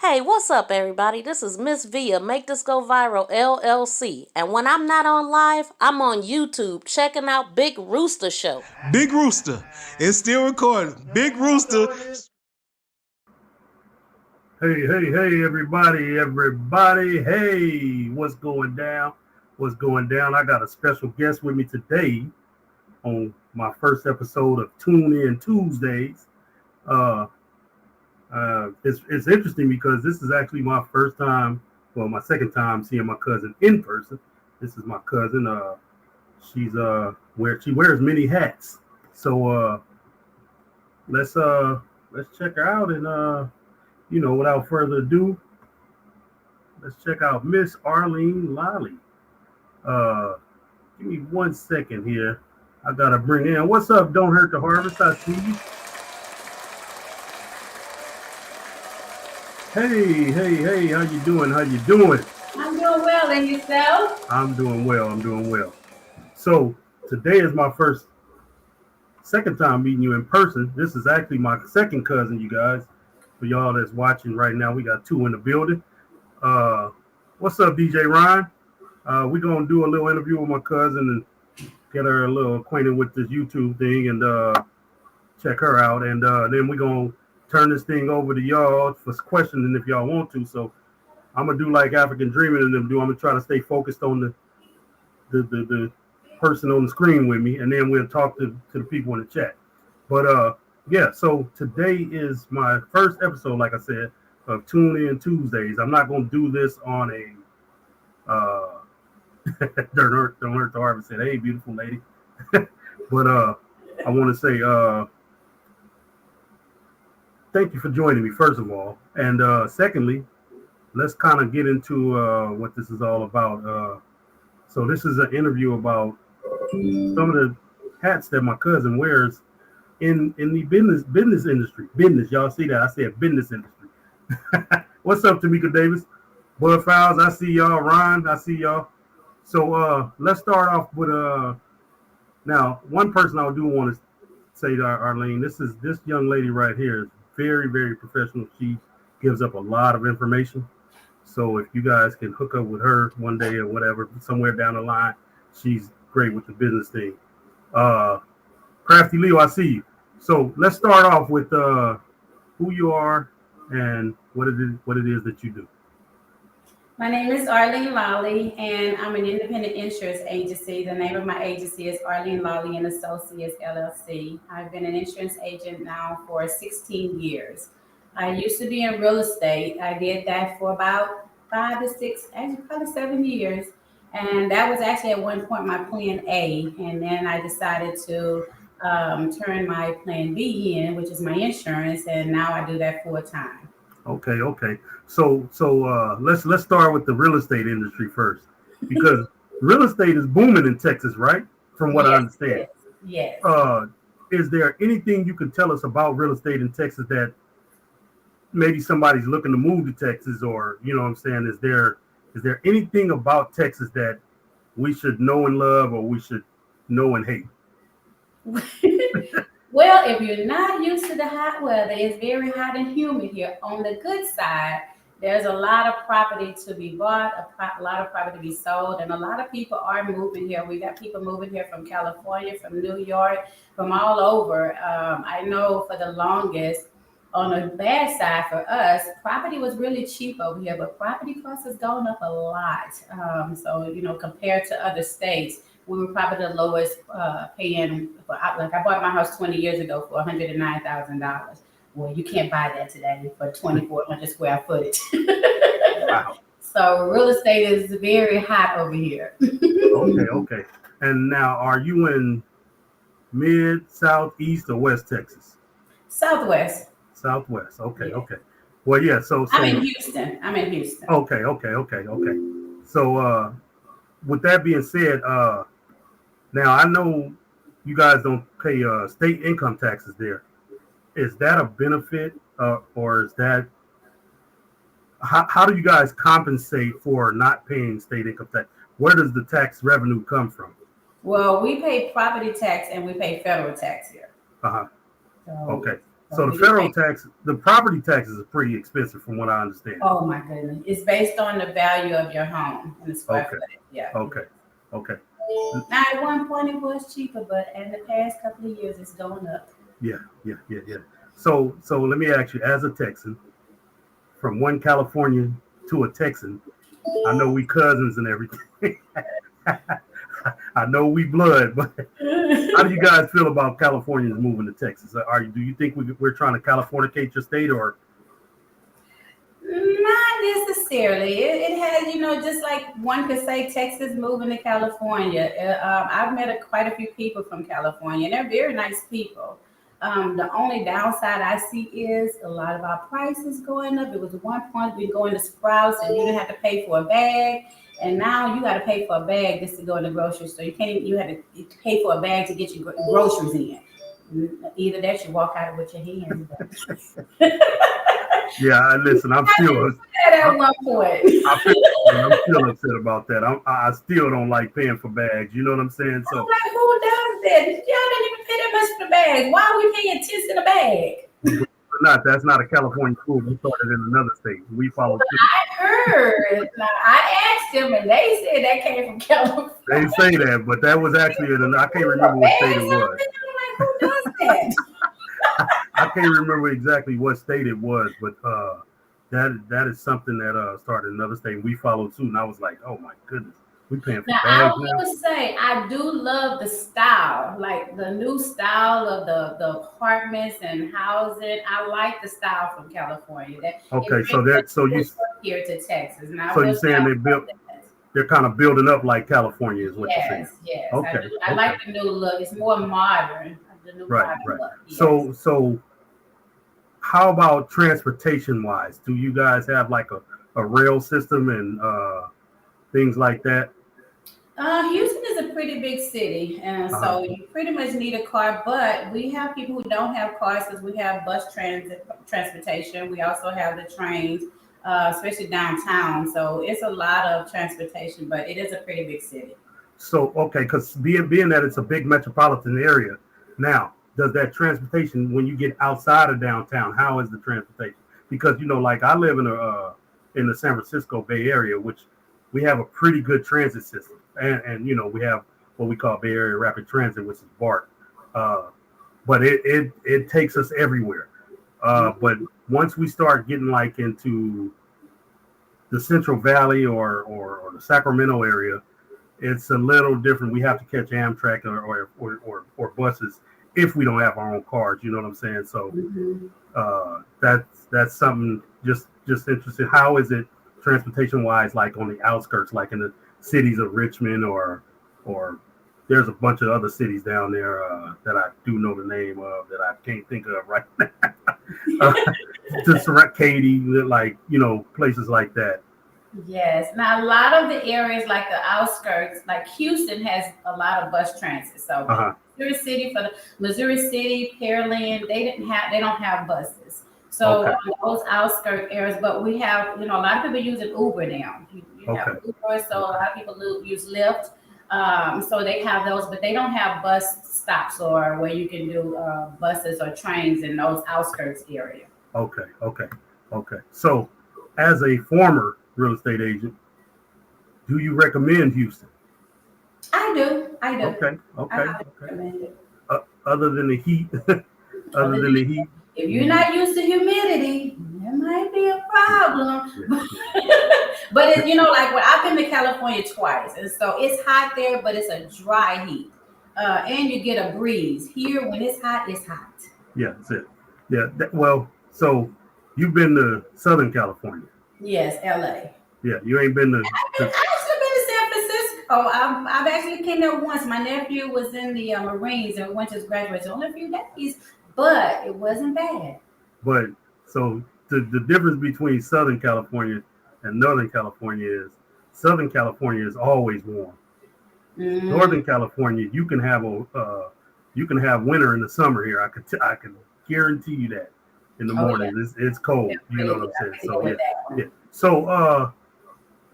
Hey, what's up, everybody? This is Miss Via, Make This Go Viral LLC. And when I'm not on live, I'm on YouTube checking out Big Rooster Show. Big Rooster. It's still recording. Big Rooster. Hey, everybody. Hey, what's going down? What's going down? I got a special guest with me today on my first episode of Tune In Tuesdays. Uh, it's interesting because this is actually my first time, well, my second time seeing my cousin in person. This is my cousin. She wears many hats. So let's check her out and without further ado, let's check out Miss Arlene Lollie. Give me 1 second here. I gotta bring in. What's up? Don't hurt the harvest. I see you. Hey. How you doing? I'm doing well, and yourself? I'm doing well. So today is my second time meeting you in person. This is actually my second cousin, you guys. For y'all that's watching right now, we got two in the building. What's up, DJ Ryan? We're gonna do a little interview with my cousin and get her a little acquainted with this YouTube thing and check her out. And then we're gonna turn this thing over to y'all for questioning if y'all want to. So I'm gonna do like African Dreaming and them do. I'm gonna try to stay focused on the person on the screen with me, and then we'll talk to the people in the chat. But yeah, so today is my first episode, like I said, of Tune In Tuesdays. I'm not gonna do this on a don't hurt the harvest said, hey, beautiful lady. But I want to say thank you for joining me, first of all. And secondly, let's kind of get into what this is all about. So this is an interview about some of the hats that my cousin wears in the business industry. Business, y'all see that? I said business industry. What's up, Tamika Davis? Bud Fowles, I see y'all. Ryan, I see y'all. So let's start off with now one person I do want to say to Arlene, this young lady right here is very, very professional. She gives up a lot of information. So if you guys can hook up with her one day or whatever, somewhere down the line, she's great with the business thing. Crafty Leo, I see you. So let's start off with who you are and what it is that you do. My name is Arlene Lollie, and I'm an independent insurance agency. The name of my agency is Arlene Lollie and Associates LLC. I've been an insurance agent now for 16 years. I used to be in real estate. I did that for about 5 to 6, actually probably 7 years. And that was actually at one point my plan A. And then I decided to turn my plan B in, which is my insurance. And now I do that full time. Okay. So let's start with the real estate industry first, because real estate is booming in Texas, right? From what I understand. Yes. Is there anything you can tell us about real estate in Texas that maybe somebody's looking to move to Texas, or you know what I'm saying? Is there anything about Texas that we should know and love, or we should know and hate? Well, if you're not used to the hot weather, it's very hot and humid here. On the good side, there's a lot of property to be bought, a lot of property to be sold, and a lot of people are moving here. We got people moving here from California, from New York, from all over. I know for the longest, on the bad side for us, property was really cheap over here, but property costs has gone up a lot. So, compared to other states, we were probably the lowest paying. Like I bought my house 20 years ago for $109,000. Well, you can't buy that today for 2,400 square footage. Wow. So real estate is very hot over here. Okay. And now, are you in mid, south, east, or west Texas? Southwest. Okay. Yeah. Okay. Well, yeah. So I'm in Houston. Okay. So with that being said, now I know you guys don't pay state income taxes there. Is that a benefit, or is that how do you guys compensate for not paying state income tax? Where does the tax revenue come from? Well, we pay property tax and we pay federal tax here. Uh-huh. So Okay. So the federal tax, the property taxes are pretty expensive from what I understand. Oh my goodness. It's based on the value of your home and the square footage. Yeah. Okay. Now at one point it was cheaper, but in the past couple of years it's going up. Yeah. So let me ask you, as a Texan, from one Californian to a Texan, I know we cousins and everything. I know we blood, but how do you guys feel about Californians moving to Texas? Do you think we're trying to Californicate your state, or? Not necessarily. It has, just like one could say Texas moving to California. I've met quite a few people from California, and they're very nice people. The only downside I see is a lot of our prices going up. It was at one point we going to Sprouts and you didn't have to pay for a bag, and now you got to pay for a bag just to go in the grocery store. You had to pay for a bag to get your groceries in. Either that, you walk out with your hands. Yeah, listen, I'm still at one point. I'm still upset about that. I still don't like paying for bags. You know what I'm saying? So I'm like, who does that? Y'all don't even pay that much for the bags. Why are we paying 10 cents a bag? That's not a California rule. We started in another state. We follow. I heard. Now, I asked them, and they said that came from California. They say that, but that was actually I can't remember what state it was. I'm like, who does that? I can't remember exactly what state it was, but that is something that started in another state. We followed suit, and I was like, oh my goodness, we paying for now, bags I will say I do love the style, like the new style of the apartments and housing. I like the style from California. Okay, so you here to Texas. Now, so you're saying they're kind of building up like California is what you're saying? Yes. Okay. I like the new look. It's more modern. Right. Yes. So how about transportation wise? Do you guys have like a rail system and things like that? Houston is a pretty big city, and so you pretty much need a car, but we have people who don't have cars because we have bus transportation. We also have the trains, especially downtown. So it's a lot of transportation, but it is a pretty big city. So, okay, because being that it's a big metropolitan area, now, does that transportation, when you get outside of downtown, how is the transportation? Because, like I live in the San Francisco Bay Area, which we have a pretty good transit system. And we have what we call Bay Area Rapid Transit, which is BART. But it takes us everywhere. But once we start getting like into the Central Valley or the Sacramento area, it's a little different. We have to catch Amtrak or buses if we don't have our own cars. You know what I'm saying? So that's something just interesting. How is it transportation wise, like on the outskirts, like in the cities of Richmond or there's a bunch of other cities down there that I do know the name of that I can't think of right now. Just around Katy, like places like that. Yes. Now, a lot of the areas like the outskirts, like Houston has a lot of bus transit. So Missouri City, Pearland, they don't have buses. So those outskirt areas, but we have, a lot of people using Uber now. You have Uber, so a lot of people use Lyft. So they have those, but they don't have bus stops or where you can do buses or trains in those outskirts area. Okay. So as a former real estate agent, do you recommend Houston? I do. Okay. I recommend it. Other than the heat, if you're not used to humidity, there might be a problem. But it's, like when I've been to California twice, and so it's hot there, but it's a dry heat, and you get a breeze. Here, when it's hot, it's hot. Yeah, that's it. Yeah. So you've been to Southern California. Yes, LA. Yeah, you ain't been to. I've actually been to San Francisco. I've actually came there once. My nephew was in the Marines and went to his graduation only a few days, but it wasn't bad. But so the difference between Southern California and Northern California is Southern California is always warm. Northern California, you can have winter in the summer here. I can guarantee you that. In the morning, it's cold. You know what I'm saying? So yeah. So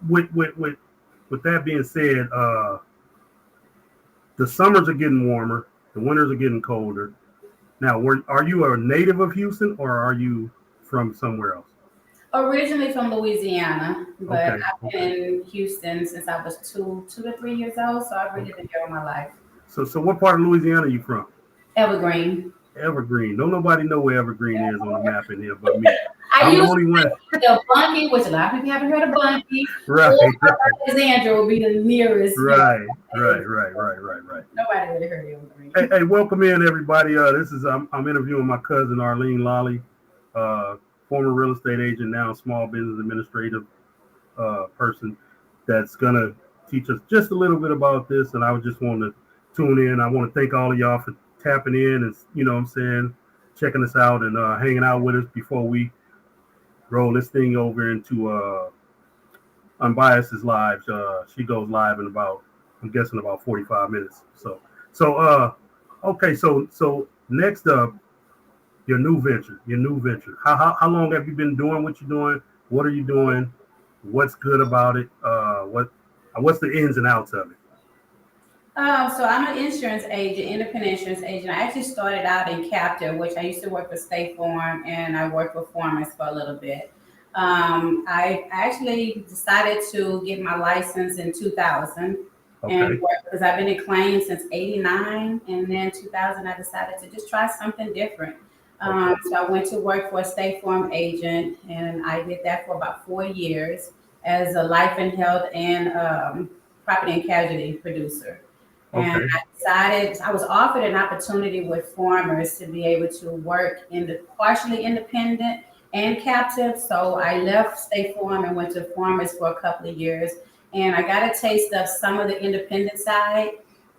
with that being said, the summers are getting warmer, the winters are getting colder. Now, are you a native of Houston or are you from somewhere else? Originally from Louisiana, but Okay, I've been okay. in Houston since I was two to 3 years old. So I've really Okay. been here all my life. So what part of Louisiana are you from? Evergreen. Evergreen. Don't nobody know where Evergreen is on the map in here but me. I I'm the used only one. to say Bunkie, which a lot of people haven't heard of Bunkie, Right, or right, Alexandria would be the nearest, right, right. nobody really heard of Evergreen. Hey, welcome in everybody. This is I'm interviewing my cousin Arlene Lollie, uh, former real estate agent, now small business administrative person that's gonna teach us just a little bit about this. And I would just want to tune in. I want to thank all of y'all for tapping in and what I'm saying, checking us out and hanging out with us before we roll this thing over into Unbiased's live. She goes live in about, I'm guessing, about 45 minutes. So okay. So next up, your new venture. How long have you been doing what you're doing? What are you doing? What's good about it? What's the ins and outs of it? So I'm an insurance agent, independent insurance agent. I actually started out in captive, which I used to work for State Farm, and I worked with farmers for a little bit. I actually decided to get my license in 2000 and Okay. work because I've been in claims since '89, and then 2000 I decided to just try something different. Okay. So I went to work for a State Farm agent, and I did that for about 4 years as a life and health and property and casualty producer. And Okay. I decided I was offered an opportunity with farmers to be able to work in the partially independent and captive. So I left State Farm and went to farmers for a couple of years. And I got a taste of some of the independent side.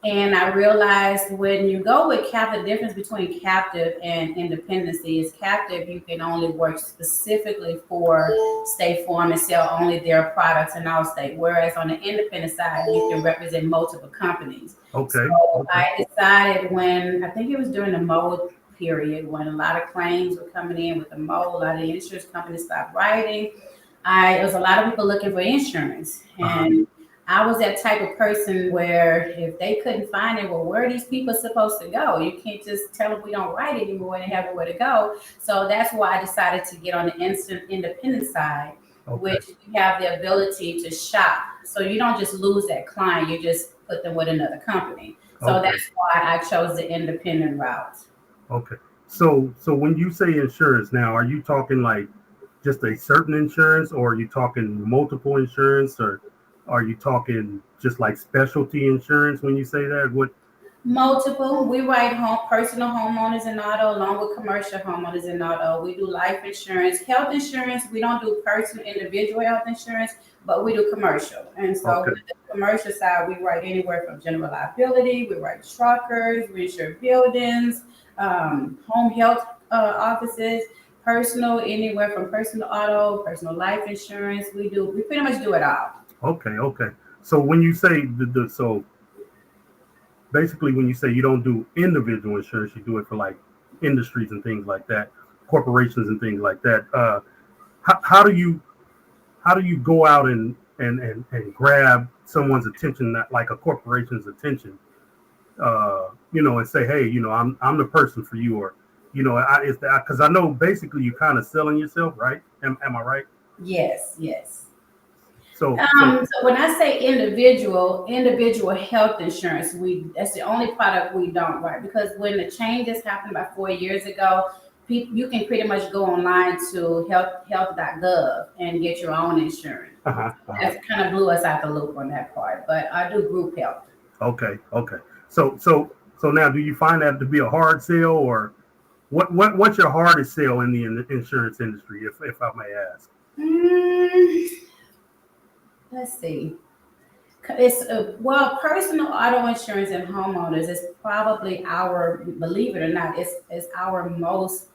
And I realized when you go with captive, the difference between captive and independency is captive, you can only work specifically for State Farm and sell only their products in all state. Whereas on the independent side, you can represent multiple companies. So Okay. Okay. I decided when I think it was during the mold period when a lot of claims were coming in with the mold, a lot of the insurance companies stopped writing. There was a lot of people looking for insurance, Uh-huh. and I was that type of person where if they couldn't find it, well, where are these people supposed to go? You can't just tell them we don't write anymore and have nowhere to go. So that's why I decided to get on the instant independent side, Okay. which you have the ability to shop. So you don't just lose that client, you just put them with another company. So Okay. that's why I chose the independent route. Okay. So when you say insurance now, are you talking like just a certain insurance, or are you talking multiple insurance, or are you talking just like specialty insurance when you say that? What? Multiple. We write personal homeowners and auto along with commercial homeowners and auto. We do life insurance, health insurance. We don't do personal individual health insurance, but we do commercial. And so Okay. with the commercial side, we write anywhere from general liability, we write truckers, we insure buildings, home health offices, personal, anywhere from personal auto, personal life insurance. We pretty much do it all. Okay. Okay. So when you say so basically when you say you don't do individual insurance, you do it for like industries and things like that, corporations and things like that. How do you go out and grab someone's attention, not like a corporation's attention, and say, hey, I'm the person for you, or it's that, because I know basically you kind of selling yourself, right? Am I right? Yes, yes. So So when I say individual health insurance, we that's the only product we don't write because when the changes happened about 4 years ago, you can pretty much go online to health.gov and get your own insurance. uh-huh, uh-huh. That kind of blew us out the loop on that part, but I do group health. Okay. So now, do you find that to be a hard sale, or what's your hardest sale in the insurance industry, if I may ask? Mm, let's see. It's well, personal auto insurance and homeowners is probably our, believe it or not, it's our most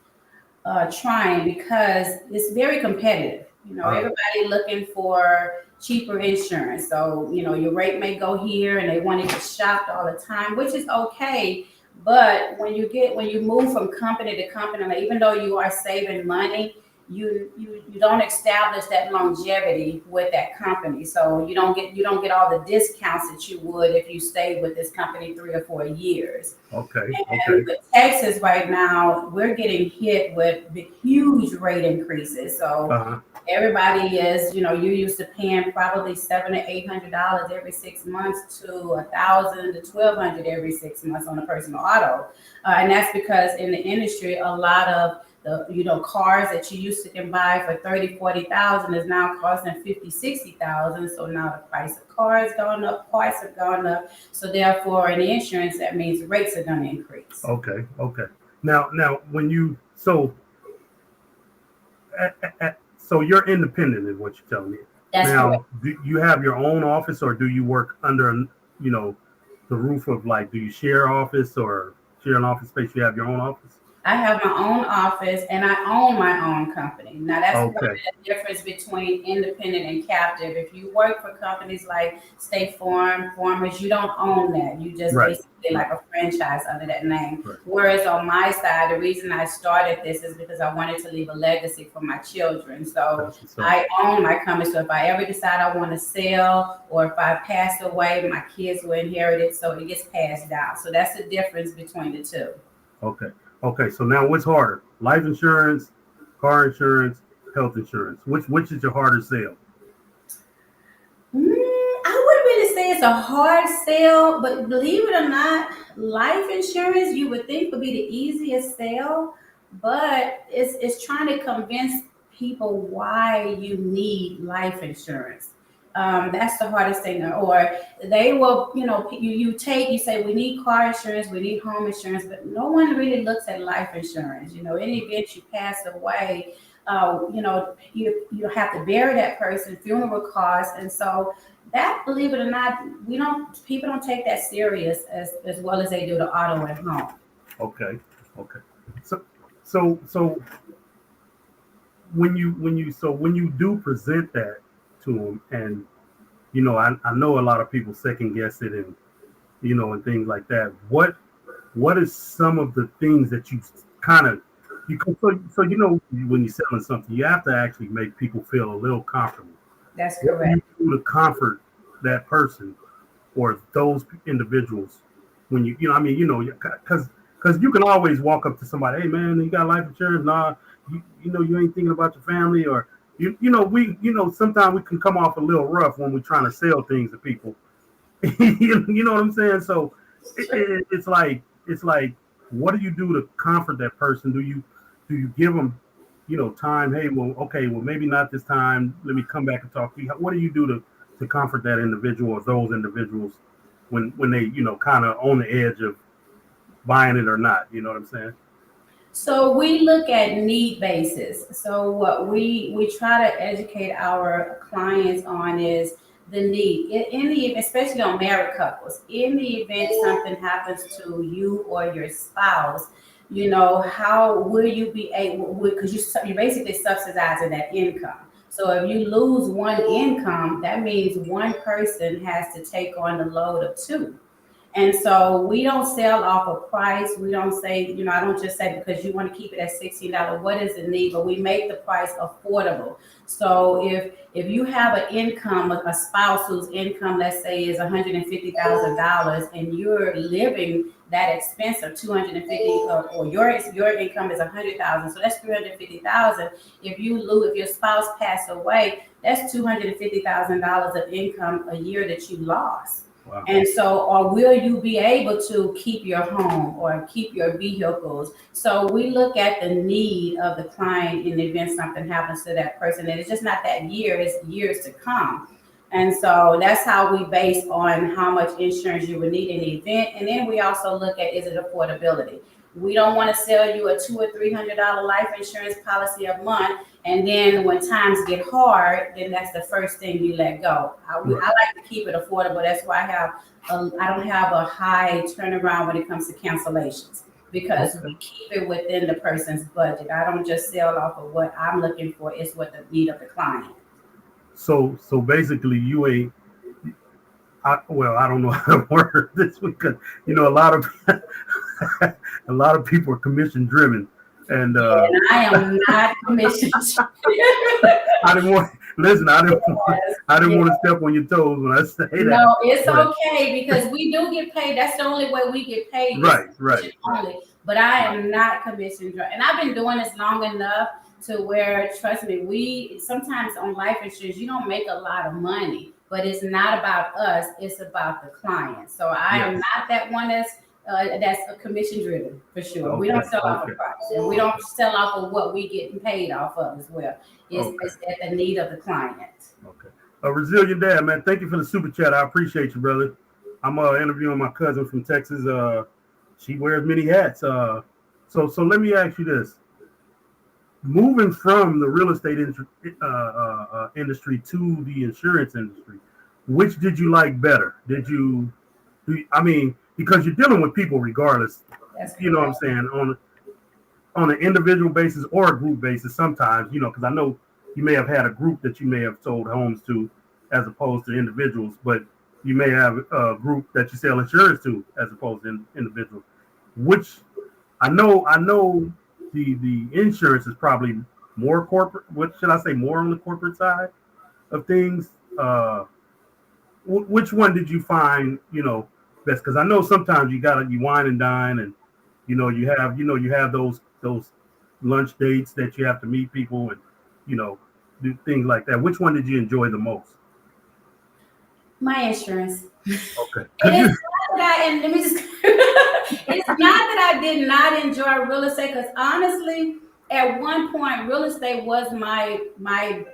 trying because it's very competitive. Uh, Everybody looking for cheaper insurance. So, your rate may go here and they want to get shopped all the time, which is okay. But when you move from company to company, like, even though you are saving money, you don't establish that longevity with that company. So you don't get all the discounts that you would if you stayed with this company 3 or 4 years. Okay. And with Texas right now, we're getting hit with the huge rate increases. So Uh-huh. everybody is, you're used to paying probably $700 to $800 every 6 months to 1,000 to 1,200 every 6 months on a personal auto, and that's because in the industry, a lot of the cars that you used to can buy for 30, 40,000 is now costing 50, 60,000. So now the price of cars going up, parts have gone up. So therefore, in the insurance, that means rates are going to increase. Okay. Now, when you so so you're independent, is what you're telling me. That's correct. Now, do you have your own office, or do you work under, the roof of, like, do you share office or share an office space? You have your own office? I have my own office and I own my own company. Now that's Okay. the difference between independent and captive. If you work for companies like State Farm, Farmers, you don't own that. You just Right. basically like a franchise under that name. Right. Whereas on my side, the reason I started this is because I wanted to leave a legacy for my children. So That's what's up. I own my company. So if I ever decide I want to sell or if I pass away, my kids will inherit it. So it gets passed down. So that's the difference between the two. Okay. So now, what's harder? Life insurance, car insurance, health insurance. Which is your harder sale? I wouldn't really say it's a hard sale, but believe it or not, life insurance you would think would be the easiest sale, but it's trying to convince people why you need life insurance. That's the hardest thing. Or they will, you say we need car insurance, we need home insurance, but no one really looks at life insurance. In the event you pass away, you have to bury that person, funeral costs, and so that, believe it or not, people don't take that serious as well as they do the auto at home. Okay. So when you do present that to them, and I know a lot of people second guess it, and and things like that. What is some of the things that you kind of when you're selling something, you have to actually make people feel a little comfortable. That's What do correct. you do to comfort that person or those individuals when because you can always walk up to somebody, hey man, you got life insurance? Nah, you ain't thinking about your family, or sometimes we can come off a little rough when we're trying to sell things to people. You know what I'm saying? So it's like what do you do to comfort that person? Do you give them time? Hey, well, okay, well, maybe not this time. Let me come back and talk to you. What do you do to comfort that individual or those individuals when they kind of on the edge of buying it or not? You know what I'm saying? So we look at need basis. So what we try to educate our clients on is the need. In the especially on married couples, in the event something happens to you or your spouse, how will you be able? Because you're basically subsidizing that income. So if you lose one income, that means one person has to take on the load of two. And so we don't sell off a price. We don't say, I don't just say because you want to keep it at $16, what is the need? But we make the price affordable. So if you have an income, a spouse whose income, let's say, is $150,000, and you're living that expense of 250, or your income is 100,000, so that's 350,000. If your spouse passed away, that's $250,000 of income a year that you lost. Wow. And so, or will you be able to keep your home or keep your vehicles? So we look at the need of the client in the event something happens to that person. And it's just not that year, it's years to come. And so that's how we base on how much insurance you would need in the event. And then we also look at, is it affordability? We don't want to sell you a $200 or $300 life insurance policy a month, and then when times get hard, then that's the first thing you let go. I like to keep it affordable. That's why I don't have a high turnaround when it comes to cancellations, because we keep it within the person's budget. I don't just sell off of what I'm looking for. It's what the need of the client. So basically, you ain't. I don't know how to word this because a lot of a lot of people are commission driven. And And I am not commissioned. I didn't want listen. I didn't Yes. want to step on your toes when I say that. No, it's But okay because we do get paid. That's the only way we get paid is right. commission only. But I am not commission driven, and I've been doing this long enough to where, trust me, we sometimes on life insurance you don't make a lot of money, but it's not about us; it's about the client. So I am Yes. not that one that's a commission driven for sure. We don't Okay. sell off Okay. of price, and we don't sell off of what we getting paid off of as well. Okay. It's at the need of the client. Okay. Resilient Dad, man. Thank you for the super chat. I appreciate you, brother. I'm interviewing my cousin from Texas. She wears many hats. So let me ask you this: moving from the real estate industry to the insurance industry, which did you like better? I mean, because you're dealing with people regardless. That's You know what I'm correct. saying? On an individual basis or a group basis sometimes, because I know you may have had a group that you may have sold homes to as opposed to individuals, but you may have a group that you sell insurance to as opposed to individuals, which I know the insurance is probably more corporate. What should I say? More on the corporate side of things. Which one did you find, best? Because I know sometimes you wine and dine, and you have those lunch dates that you have to meet people and you know do things like that. Which one did you enjoy the most? My insurance. Okay, It because is you not that I, and let me just, it's not that I did not enjoy real estate because honestly, at one point, real estate was my plan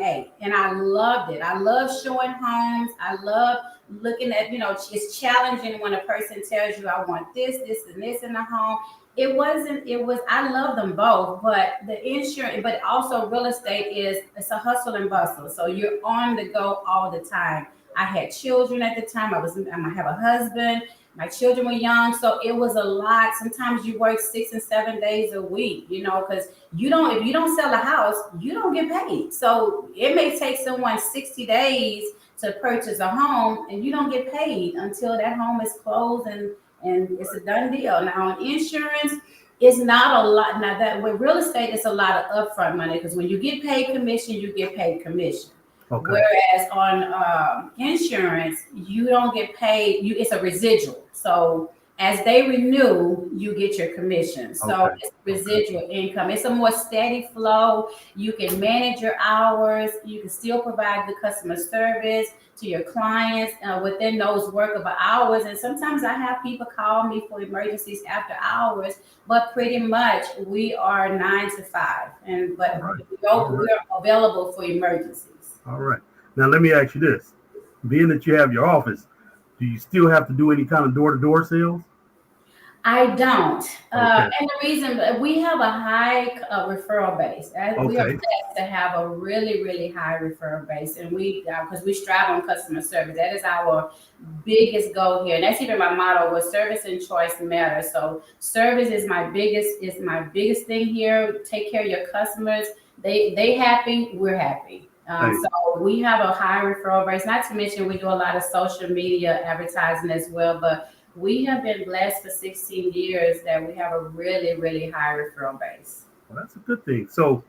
A, and I loved it. I love showing homes. I love looking at, it's challenging when a person tells you, I want and this in the home. It wasn't, it was, I love them both, but the insurance, but also real estate it's a hustle and bustle. So you're on the go all the time. I had children at the time. I have a husband. My children were young, so it was a lot. Sometimes you work 6 and 7 days a week, because if you don't sell a house, you don't get paid. So it may take someone 60 days to purchase a home, and you don't get paid until that home is closed and it's a done deal. Now, on insurance, it's not a lot. Now that with real estate, it's a lot of upfront money because when you get paid commission, you get paid commission. okay? Whereas on insurance, you don't get paid. It's a residual. So as they renew, you get your commission. So Okay, it's okay, residual income. It's a more steady flow. You can manage your hours. You can still provide the customer service to your clients within those workable hours. And sometimes I have people call me for emergencies after hours, but pretty much we are 9 to 5. And all but right, all right, we're available for emergencies. all right. Now let me ask you this: being that you have your office, do you still have to do any kind of door-to-door sales? I don't. Okay, And the reason we have a high referral base. We are okay, blessed to have a really, really high referral base. And because we strive on customer service, that is our biggest goal here. And that's even my motto was service and choice matter. So service is my biggest thing here. Take care of your customers. They happy, we're happy. hey, So we have a high referral base. Not to mention we do a lot of social media advertising as well. But we have been blessed for 16 years that we have a really, really high referral base. well, that's a good thing. So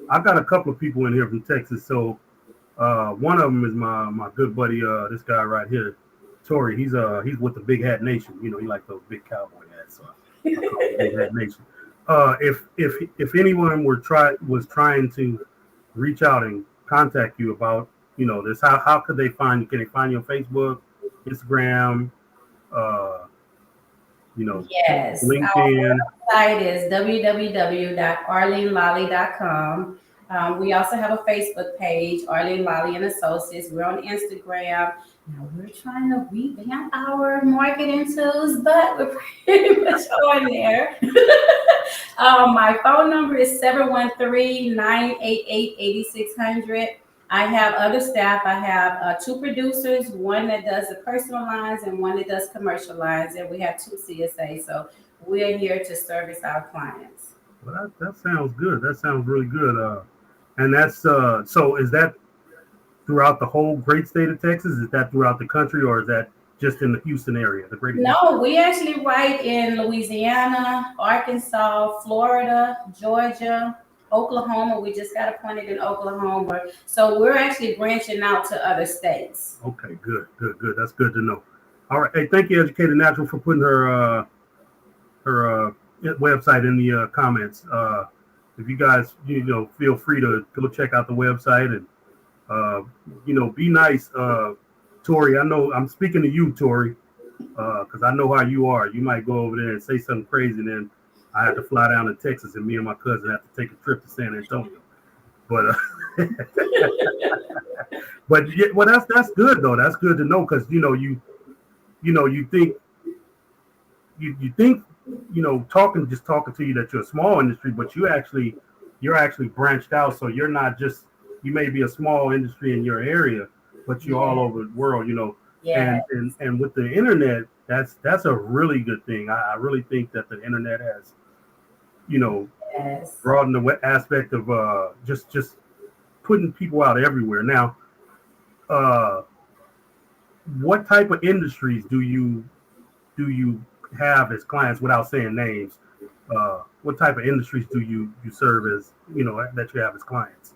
I got a couple of people in here from Texas. So one of them is my good buddy, this guy right here, Tori. He's with the Big Hat Nation. He likes those big cowboy hats. So I call him Big Hat Nation. If anyone was trying to reach out and contact you about this, how could they find you? Can they find you on Facebook, Instagram, uh, Yes, our LinkedIn? website is www.arlenelolly.com. We also have a Facebook page, Arlene Lolly and Associates. We're on Instagram. Now we're trying to revamp our marketing tools, but we're pretty much on there. My phone number is 713-988-8600. I have other staff. I have two producers, one that does the personal lines and one that does commercial lines, and we have two CSA. So we're here to service our clients. Well, that sounds good. That sounds really good. And that's so is that throughout the whole great state of Texas? Is that throughout the country, or is that just in the Houston area, the greater Houston? No, we actually write in Louisiana, Arkansas, Florida, Georgia, Oklahoma. We just got appointed in Oklahoma. So we're actually branching out to other states. Okay, good. That's good to know. All right. Hey, thank you, Educated Natural, for putting her website in the comments. If you guys, feel free to go check out the website and, be nice. Tori, I know I'm speaking to you, Tori, because I know how you are. You might go over there and say something crazy, and then I have to fly down to Texas, and me and my cousin have to take a trip to San Antonio. But but yeah, well, that's good though. That's good to know because you think talking to you that you're a small industry, but you're actually branched out. So you're not just, you may be a small industry in your area, but you're all over the world. Yeah. And with the internet, that's a really good thing. I really think that the internet has, Yes. broadened the aspect of just putting people out everywhere. Now, what type of industries do you have as clients without saying names? What type of industries do you serve as, that you have as clients?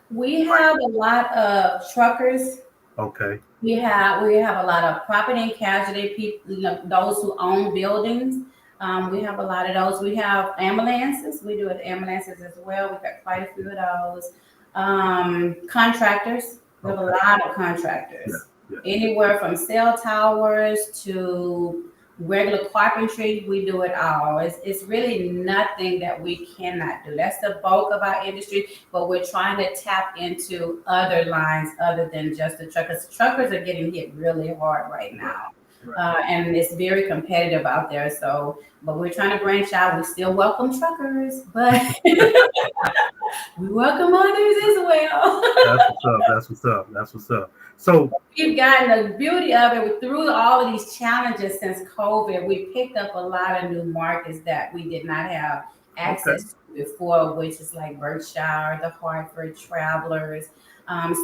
We have a lot of truckers. Okay. We have a lot of property and casualty people, those who own buildings. We have a lot of those. We have ambulances. We do it ambulances as well. We've got quite a few of those. Contractors. We have a lot of contractors. Yeah. Anywhere from cell towers to regular carpentry, we do it all. It's really nothing that we cannot do. That's the bulk of our industry, but we're trying to tap into other lines other than just the truckers. Truckers are getting hit really hard right now. And it's very competitive out there. So, but we're trying to branch out. We still welcome truckers, but we welcome others as well. That's what's up. So we've gotten the beauty of it through all of these challenges since COVID. We picked up a lot of new markets that we did not have access to before, which is like Berkshire, the Hartford, Travelers.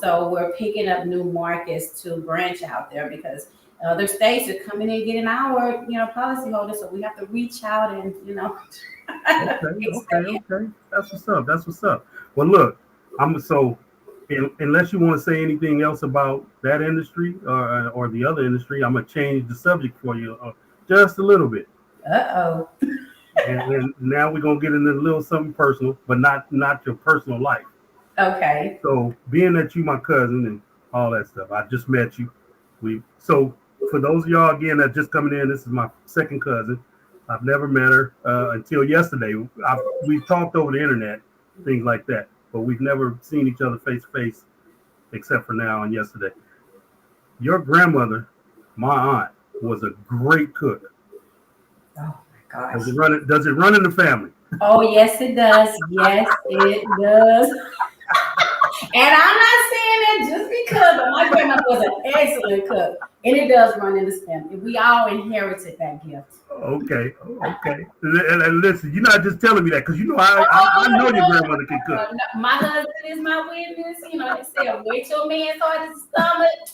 So we're picking up new markets to branch out there because other states are coming in getting our, policyholders. So we have to reach out and, Okay. That's what's up. Well, look, unless you want to say anything else about that industry or the other industry, I'm gonna change the subject for you just a little bit. Uh-oh. and now we're gonna get into a little something personal, but not your personal life. Okay. So being that you my cousin and all that stuff, I just met you. So for those of y'all again that just coming in, this is my second cousin. I've never met her until yesterday. We've talked over the internet, things like that, but we've never seen each other face to face, except for now and yesterday. Your grandmother, my aunt, was a great cook. Oh my gosh. Does it run in the family? Oh yes, it does. Yes, it does. And I'm not saying that just because, but my grandmother was an excellent cook, and it does run in this family. We all inherited that gift. Okay. And listen, you're not just telling me that because I know your grandmother can cook. My husband is my witness. They say, "Wait your man's heart his stomach."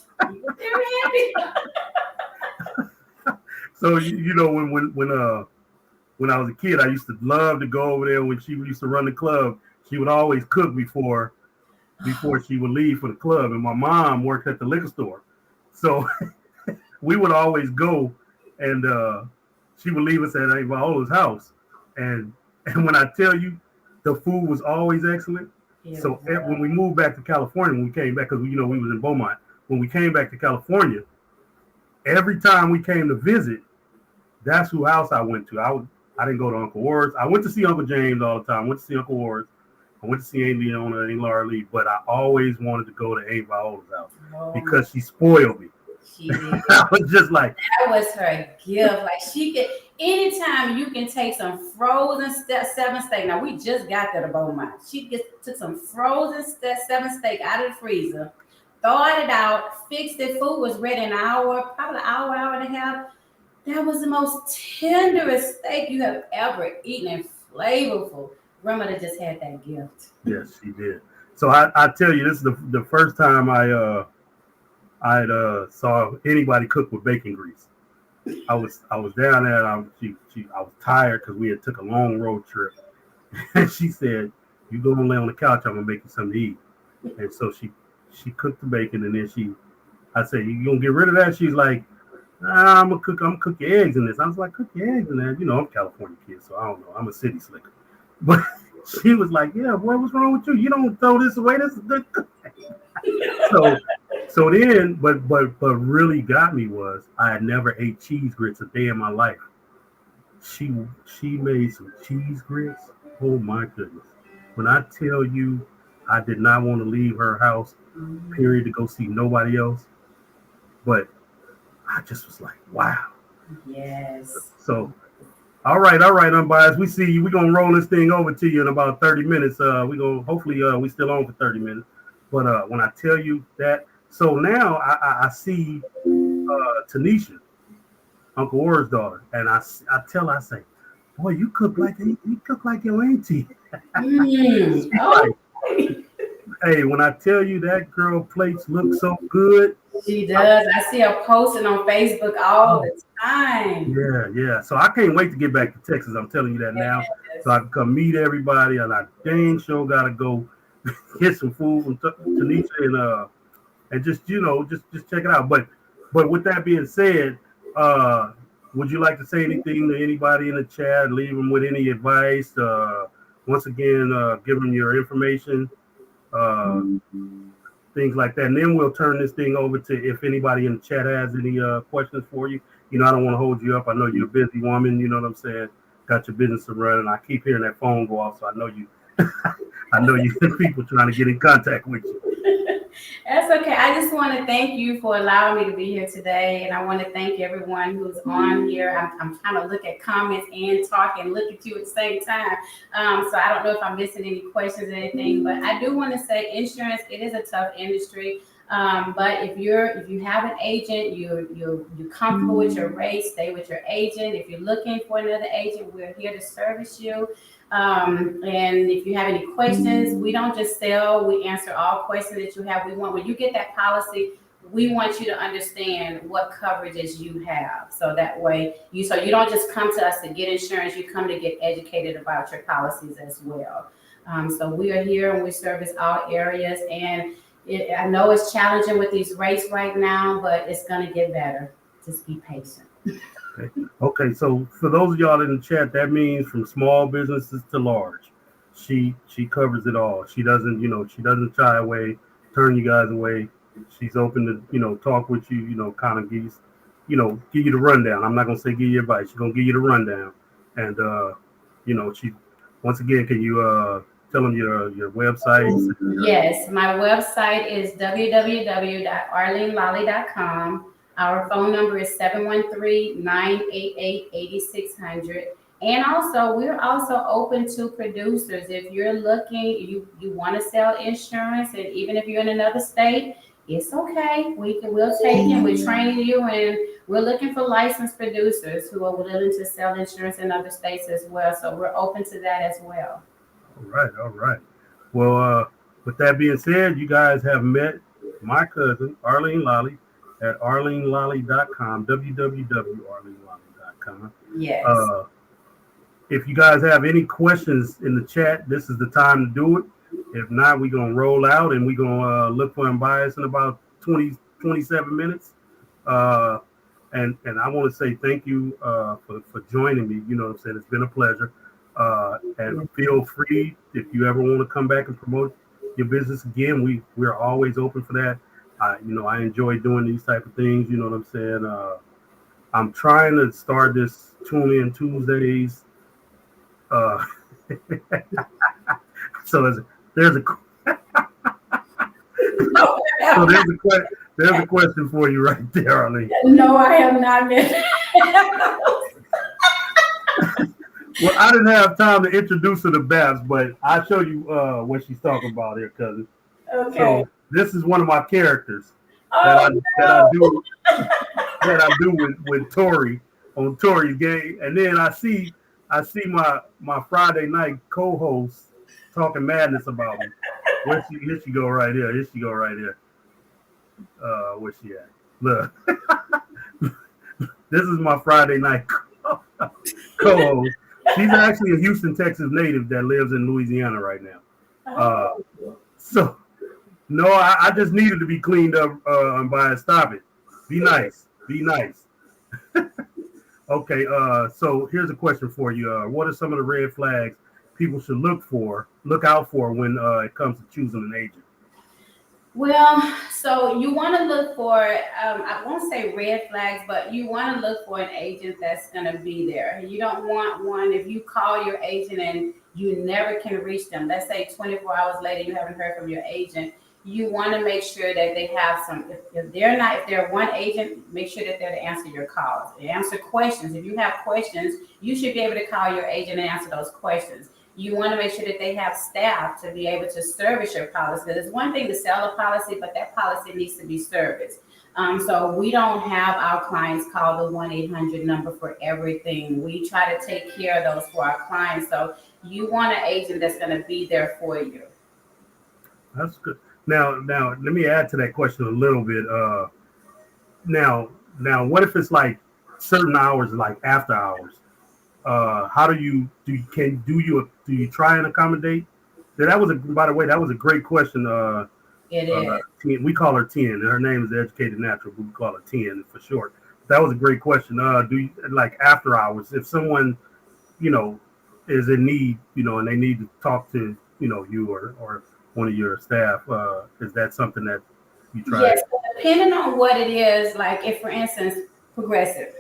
They're happy. So when I was a kid, I used to love to go over there when she used to run the club. She would always cook before she would leave for the club. And my mom worked at the liquor store. So we would always go and she would leave us at Aunt Viola's house. And when I tell you, the food was always excellent. Yeah, so when we moved back to California, when we came back, because we was in Beaumont, when we came back to California, every time we came to visit, that's who house I went to. I didn't go to Uncle Ward's. I went to see Uncle James all the time. I went to see Uncle Ward's. I went to see Aunt Leona and Aunt Arlene, but I always wanted to go to Aunt Viola's house because she spoiled me. She did. I was just like, that was her gift. Like she could, anytime you can take some frozen seven steak. Now we just got that at Beaumont. She just took some frozen seven steak out of the freezer, thawed it out, fixed it. Food was ready in an hour, probably an hour and a half. That was the most tenderest steak you have ever eaten and flavorful. Grandmother just had that gift. Yes, she did. So I tell you, this is the first time I I saw anybody cook with bacon grease. I was down there. And I was tired because we had took a long road trip, and she said, "You go and lay on the couch. I'm gonna make you something to eat." And so she cooked the bacon, and then I said, "You gonna get rid of that?" She's like, nah, I'm gonna cook your eggs in this. I was like, "Cook your eggs in that?" You know, I'm a California kid, so I don't know. I'm a city slicker, but she was like, "Yeah, boy, what's wrong with you? You don't throw this away. This is good." So then, but really got me was I had never ate cheese grits a day in my life. She made some cheese grits. Oh my goodness! When I tell you, I did not want to leave her house, period, to go see nobody else. But I just was like, wow. Yes. So all right, unbiased. We see you. We're gonna roll this thing over to you in about 30 minutes. We gonna hopefully we still on for 30 minutes. But when I tell you that, so now I see Tanisha, Uncle Orr's daughter, and I tell her, I say, boy, you cook like your auntie. Oh, Hey, when I tell you that girl plates look so good. she does. I see her posting on Facebook all the time. Yeah. So I can't wait to get back to Texas. I'm telling you that now. Yes. So I can come meet everybody, and I dang sure gotta go get some food from Tanisha and just just check it out. But with that being said, would you like to say anything to anybody in the chat? Leave them with any advice? Once again, give them your information, things like that, and then we'll turn this thing over to if anybody in the chat has any questions for you. You know, I don't want to hold you up. I know you're a busy woman. You know what I'm saying? Got your business to run, and I keep hearing that phone go off, so I know you. I know you people trying to get in contact with you. That's okay. I just want to thank you for allowing me to be here today. And I want to thank everyone who's on here. I'm trying to look at comments and talk and look at you at the same time. So I don't know if I'm missing any questions or anything, but I do want to say insurance, it is a tough industry. But if you have an agent, you're comfortable with your rate, stay with your agent. If you're looking for another agent, we're here to service you. And if you have any questions, we don't just sell, we answer all questions that you have. When you get that policy, we want you to understand what coverages you have. So that way you don't just come to us to get insurance, you come to get educated about your policies as well. So we are here and we service all areas. And I know it's challenging with these rates right now, but it's going to get better. Just be patient. Okay, so for those of y'all in the chat, that means from small businesses to large. She covers it all. She doesn't shy away, turn you guys away. She's open to, talk with you, kind of give you the rundown. I'm not gonna say give you advice. She's gonna give you the rundown. And she once again, can you tell them your website? Yes, my website is www.arlenelollie.com. Our phone number is 713-988-8600. And also, we're also open to producers. If you're looking, you want to sell insurance, and even if you're in another state, it's okay. We'll take you, we're training you, and we're looking for licensed producers who are willing to sell insurance in other states as well. So we're open to that as well. All right. Well, with that being said, you guys have met my cousin, Arlene Lollie, at arlenelollie.com, www.arlenelollie.com. Yes. If you guys have any questions in the chat, this is the time to do it. If not, we're going to roll out and we're going to look for unbiased in about 27 minutes. And I want to say thank you for joining me. You know what I'm saying? It's been a pleasure. And feel free if you ever want to come back and promote your business again. We're always open for that. I enjoy doing these type of things. You know what I'm saying? I'm trying to start this Tune In Tuesdays. So there's a question for you right there, Arlene. No, I have not been. Well, I didn't have time to introduce her to Babs, but I'll show you what she's talking about here, cousin. Okay. So this is one of my characters that I do with Tori on Tori's game, and then I see my Friday night co-host talking madness about me. Here she go right here. Where's she at? Look, this is my Friday night co-host. She's actually a Houston, Texas native that lives in Louisiana right now. So no, I just needed to be cleaned up by stop it. Be nice. Be nice. Okay, so here's a question for you. What are some of the red flags people should look out for when it comes to choosing an agent? Well, so you want to look for, I won't say red flags, but you want to look for an agent that's going to be there. You don't want one, if you call your agent and you never can reach them, let's say 24 hours later, you haven't heard from your agent. You want to make sure that they have some, if they're not, if they're one agent, make sure that they're to answer your calls, they answer questions. If you have questions, you should be able to call your agent and answer those questions. You want to make sure that they have staff to be able to service your policy. Because it's one thing to sell a policy, but that policy needs to be serviced. So we don't have our clients call the 1-800 number for everything. We try to take care of those for our clients. So you want an agent that's going to be there for you. That's good. Now, let me add to that question a little bit. Now, what if it's like certain hours, like after hours? How do you try and accommodate? That was by the way, that was a great question. It is. We call her 10. Her name is Educated Natural, but we call her 10 for short. That was a great question. Do you like after hours? If someone, is in need, and they need to talk to, you or one of your staff, is that something that you try? Yes, depending on what it is, like if, for instance, Progressive.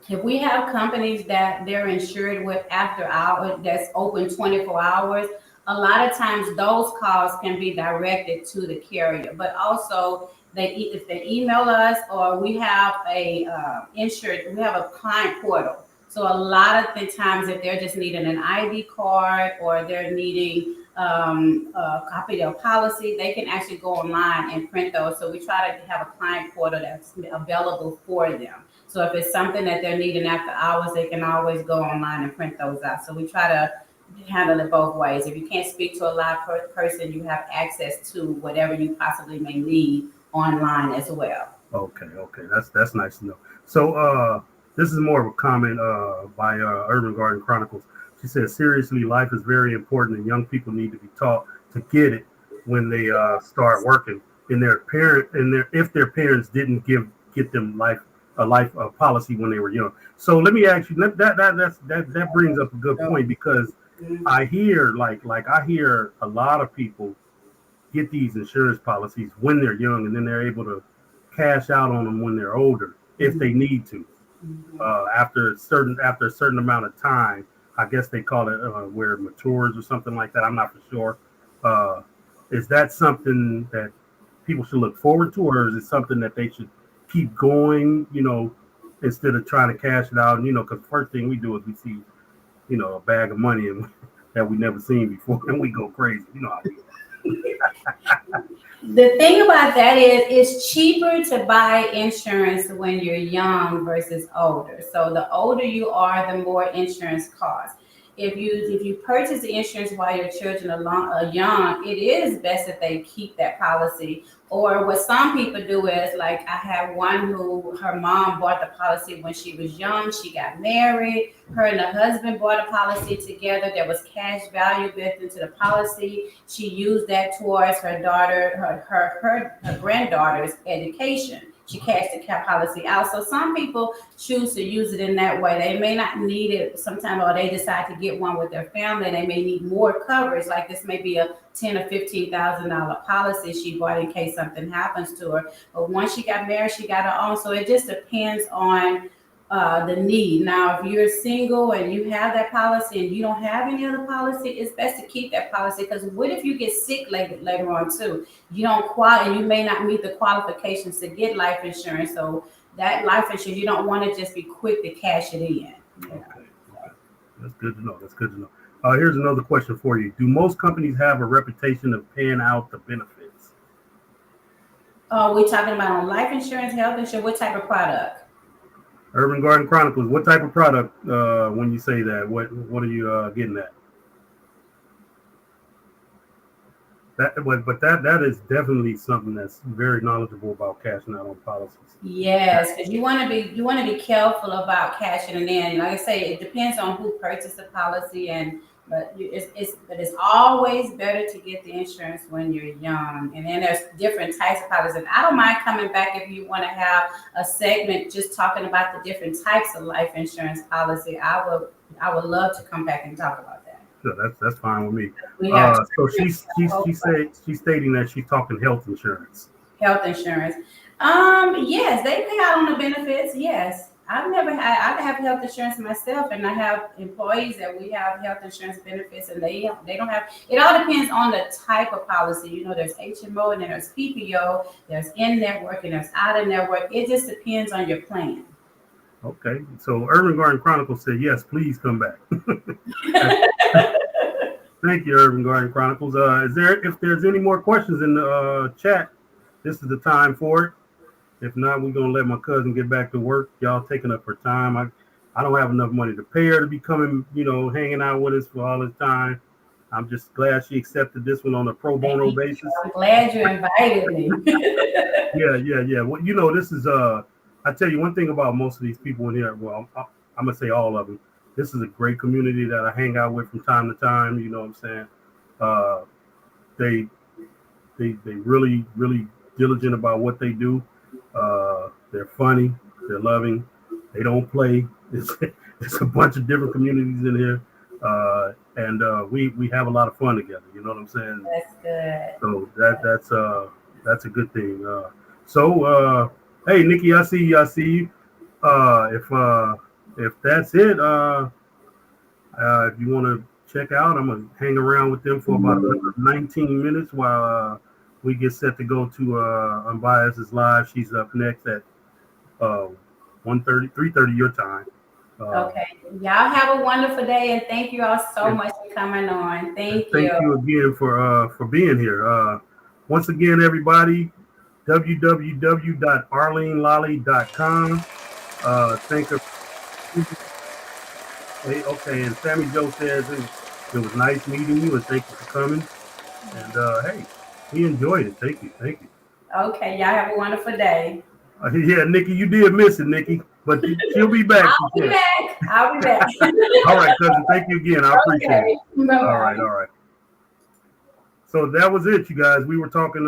If we have companies that they're insured with after hours, that's open 24 hours, a lot of times those calls can be directed to the carrier. But also, if they email us, or we have we have a client portal. So a lot of the times, if they're just needing an ID card or they're needing a copy of their policy, they can actually go online and print those. So we try to have a client portal that's available for them. So if it's something that they're needing after hours, they can always go online and print those out. So we try to handle it both ways. If you can't speak to a live person, you have access to whatever you possibly may need online as well. Okay, that's nice to know. So this is more of a comment by Urban Garden Chronicles. She says, seriously, life is very important, and young people need to be taught to get it when they start working. If their parents didn't get them a life policy when they were young. So let me ask you, that brings up a good point, because I hear I hear a lot of people get these insurance policies when they're young, and then they're able to cash out on them when they're older if they need to. After a certain amount of time, I guess they call it where it matures or something like that. I'm not for sure. Is that something that people should look forward to, or is it something that they should keep going, instead of trying to cash it out? Because the first thing we do is we see, a bag of money that we never seen before, and we go crazy. How we The thing about that is it's cheaper to buy insurance when you're young versus older. So the older you are, the more insurance costs. If you purchase the insurance while your children are young, it is best that they keep that policy. Or what some people do is, like I have one who her mom bought the policy when she was young. She got married. Her and the husband bought a policy together. There was cash value built into the policy. She used that towards her daughter, her granddaughter's education. She cashed the policy out. So some people choose to use it in that way. They may not need it sometimes, or they decide to get one with their family. They may need more coverage. Like this may be a $10,000 or $15,000 policy she bought in case something happens to her. But once she got married, she got her own. So it just depends on the need. Now, if you're single and you have that policy and you don't have any other policy, it's best to keep that policy, because what if you get sick later on too? You don't qualify, and you may not meet the qualifications to get life insurance. So that life insurance, you don't want to just be quick to cash it in. Okay. That's good to know. Here's another question for you. Do most companies have a reputation of paying out the benefits? We're talking about on life insurance, health insurance, what type of product? Urban Garden Chronicles, what type of product, when you say that, what are you getting at? That is definitely something that's very knowledgeable about cashing out on policies. Yes, because you want to be careful about cashing it in. Like I say, it depends on who purchased the policy, and it's always better to get the insurance when you're young. And then there's different types of policies. And I don't mind coming back if you want to have a segment just talking about the different types of life insurance policy. I would love to come back and talk about that. Sure, that's fine with me. We have So she's stating that she's talking health insurance. health insurance. Yes, they pay out on the benefits. Yes. I have health insurance myself, and I have employees that we have health insurance benefits, and they don't have. It all depends on the type of policy. There's HMO, and then there's PPO, there's in network, and there's out of network. It just depends on your plan. Okay, so Urban Garden Chronicles said yes, please come back. Thank you, Urban Garden Chronicles. If there's any more questions in the chat, this is the time for it. If not, we're gonna let my cousin get back to work. Y'all taking up her time. I don't have enough money to pay her to be coming, hanging out with us for all this time. I'm just glad she accepted this one on a pro bono basis. I'm glad you invited me. Yeah. Well, this is I tell you one thing about most of these people in here. Well, I'm gonna say all of them. This is a great community that I hang out with from time to time. You know what I'm saying? They really, really diligent about what they do. They're funny, they're loving, they don't play. It's a bunch of different communities in here, and we have a lot of fun together. You know what I'm saying? That's good. So that's a good thing. Hey Nikki, I see you. If that's it, if you want to check out, I'm gonna hang around with them for about 19 minutes while we get set to go to Unbiased's live. She's up next at 3:30 your time. Okay. Y'all have a wonderful day, and thank you all so much for coming on. Thank you. Thank you again for being here. Once again, everybody, www.arlenelollie.com. Thank you. Okay, and Sammy Joe says it was nice meeting you, and thank you for coming. And hey, we enjoyed it. Thank you. Okay, y'all have a wonderful day. Yeah, Nikki, you did miss it, Nikki, but she'll be back. I'll be back. All right, cousin. Thank you again. I appreciate it. Bye-bye. All right. So that was it, you guys. We were talking,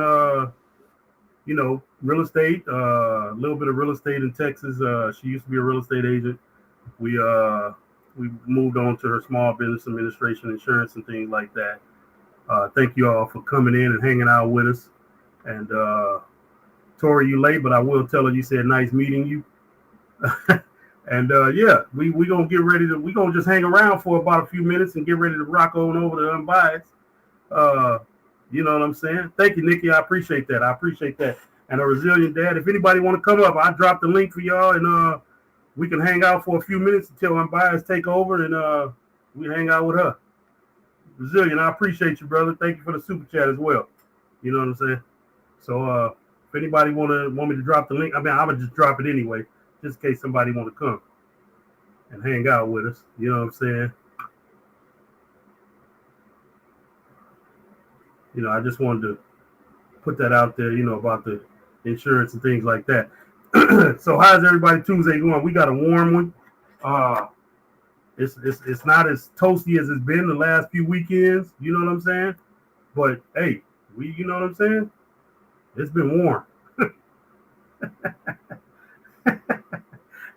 real estate, a little bit of real estate in Texas. She used to be a real estate agent. We moved on to her small business administration, insurance, and things like that. Thank you all for coming in and hanging out with us. And Tori, you late, but I will tell her you said nice meeting you. And yeah, we gonna get ready to. We gonna just hang around for about a few minutes and get ready to rock on over to Unbiased. You know what I'm saying? Thank you, Nikki. I appreciate that. And a resilient dad. If anybody want to come up, I dropped the link for y'all, and we can hang out for a few minutes until Unbiased take over, and we hang out with her. Resilient, I appreciate you, brother. Thank you for the super chat as well. You know what I'm saying? So if anybody want me to drop the link, I would just drop it anyway, just in case somebody want to come and hang out with us. You know what I'm saying? I just wanted to put that out there, about the insurance and things like that. So how's everybody Tuesday going? We got a warm one. It's not as toasty as it's been the last few weekends. You know what I'm saying? But hey, you know what I'm saying? It's been warm.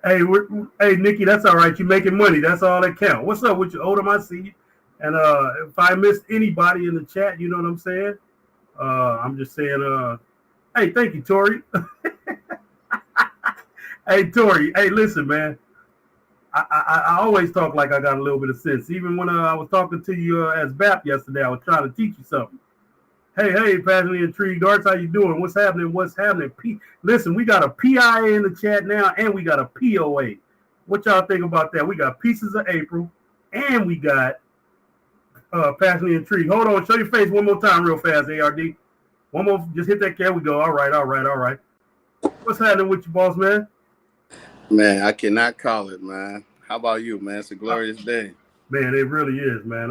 Hey, Nikki, that's all right. You're making money. That's all that counts. What's up with you? Odom, I see you. And if I missed anybody in the chat, you know what I'm saying? I'm just saying, hey, thank you, Tori. Hey, Tori. Hey, listen, man. I always talk like I got a little bit of sense. Even when I was talking to you as BAP yesterday, I was trying to teach you something. Hey, passionately intrigued arts, how you doing? What's happening? Listen, we got a PIA in the chat now, and we got a POA. What y'all think about that? We got Pieces of April, and we got passionately intrigued. Hold on, show your face one more time real fast, ARD. One more, just hit that. There we go. All right. What's happening with you, boss man? Man, I cannot call it, man. How about you, man? It's a glorious day. Man, it really is, man.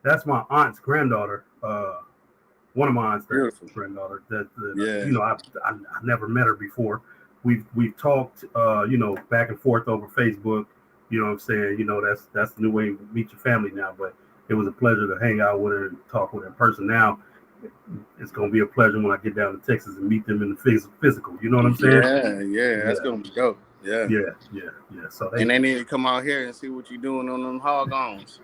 That's that's my aunt's granddaughter. One of my aunt's Beautiful. granddaughter. That Yeah. I never met her before. We've talked, back and forth over Facebook. You know what I'm saying? That's the new way you meet your family now. But it was a pleasure to hang out with her and talk with her in person. Now it's gonna be a pleasure when I get down to Texas and meet them in the physical. You know what I'm saying? Yeah. That's gonna be dope. Yeah. So And they need to come out here and see what you're doing on them hoggons.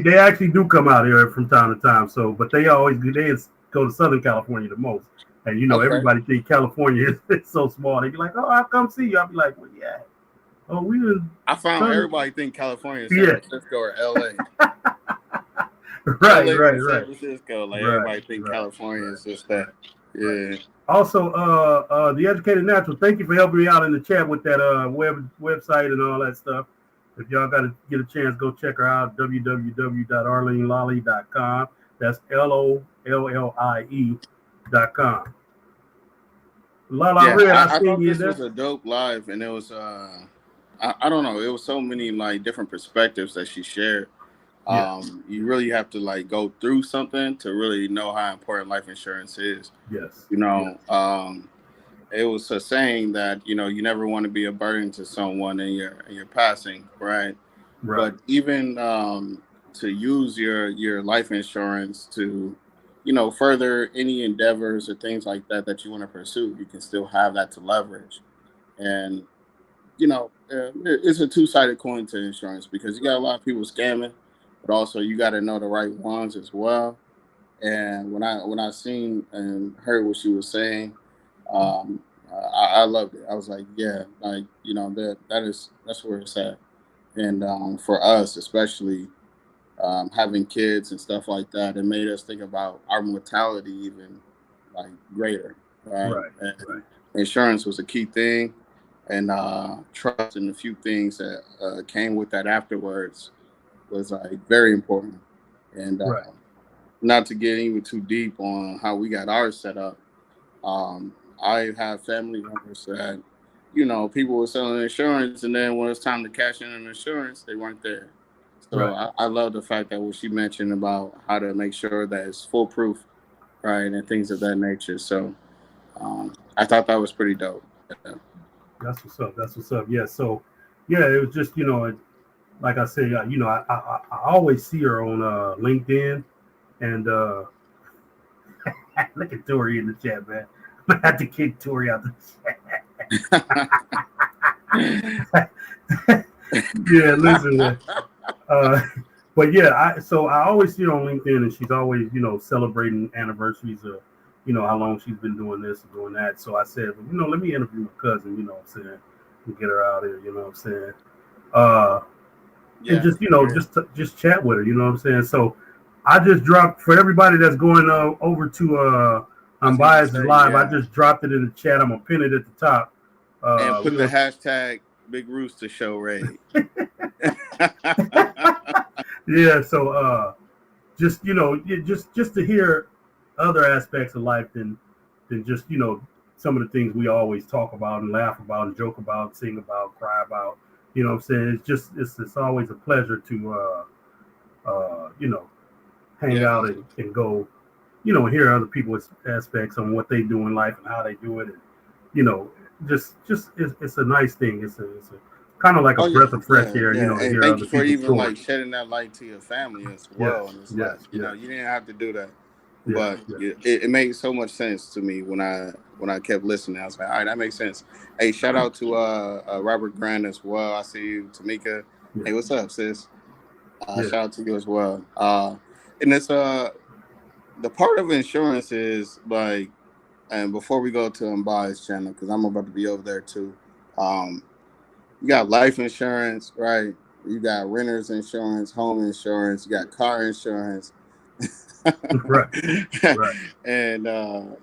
they actually do come out here from time to time. So, but they go to Southern California the most. And everybody think California is so small. They be like, "Oh, I'll come see you." I'll be like, "Well, yeah. Oh, we in I found everybody think California is San Francisco or LA. Right. San Francisco. Like everybody think California is just that. Yeah. Also, the Educated Natural, thank you for helping me out in the chat with that website and all that stuff. If y'all got to get a chance, go check her out, www.arlenelollie.com. That's LOLLIE.com. I thought this was a dope live, and it was I don't know, it was so many like different perspectives that she shared. You really have to like go through something to really know how important life insurance is. Yes. It was a saying that you never want to be a burden to someone in your passing, right? But even to use your life insurance to further any endeavors or things like that you want to pursue, you can still have that to leverage. And it's a two-sided coin to insurance, because you got a lot of people scamming, but also you got to know the right ones as well. And when I seen and heard what she was saying, I loved it. I was like, yeah, like that's where it's at. And for us, especially having kids and stuff like that, it made us think about our mortality even like greater, right? And insurance was a key thing, and trust and a few things that came with that afterwards was like very important. And not to get even too deep on how we got ours set up, I have family members that people were selling insurance, and then when it's time to cash in on insurance, they weren't there. So I love the fact that what she mentioned about how to make sure that it's foolproof, right, and things of that nature. So I thought that was pretty dope. That's what's up. Yeah. So it was just like I said, I always see her on LinkedIn, and look at Tori in the chat, man. I'm gonna have to kick Tori out the chat. Yeah, listen, man. But I always see her on LinkedIn, and she's always celebrating anniversaries of how long she's been doing this and doing that. So I said, well, let me interview my cousin, what I'm saying, and get her out here, what I'm saying. And just chat with her, what I'm saying. So I just dropped, for everybody that's going over to Unbiased Live, I just dropped it in the chat. I'm gonna pin it at the top. And put the hashtag Big Rooster Show raid. Yeah, so just to hear other aspects of life than just some of the things we always talk about and laugh about and joke about, sing about, cry about. What I'm saying? It's always a pleasure to hang out and go hear other people's aspects on what they do in life and how they do it, and just it's a nice thing. It's a kind of like a breath of fresh air, And hear thank other you for people's even stories. like shedding that light to your family as well. You didn't have to do that, but it made so much sense to me when I kept listening. I was like, all right, that makes sense. Hey, shout out to Robert Grant as well. I see you, Tamika. Hey, what's up, sis? Shout out to you as well. And it's the part of insurance is like, and before we go to Unbiased channel, because I'm about to be over there too. You got life insurance, right? You got renter's insurance, home insurance, you got car insurance. Right. And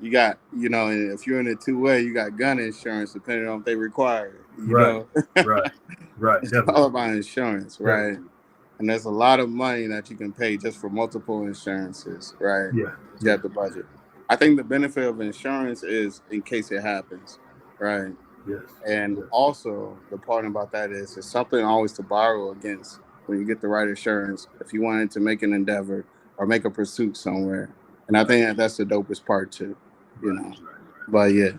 you got, if you're in a two-way, you got gun insurance, depending on if they require it. Right. It's all about insurance, right? And there's a lot of money that you can pay just for multiple insurances, right? Yeah. You have the budget. I think the benefit of insurance is in case it happens, right? Yes. And also the part about that is it's something always to borrow against, when you get the right insurance, if you wanted to make an endeavor or make a pursuit somewhere. And I think that's the dopest part too, you know. But yeah.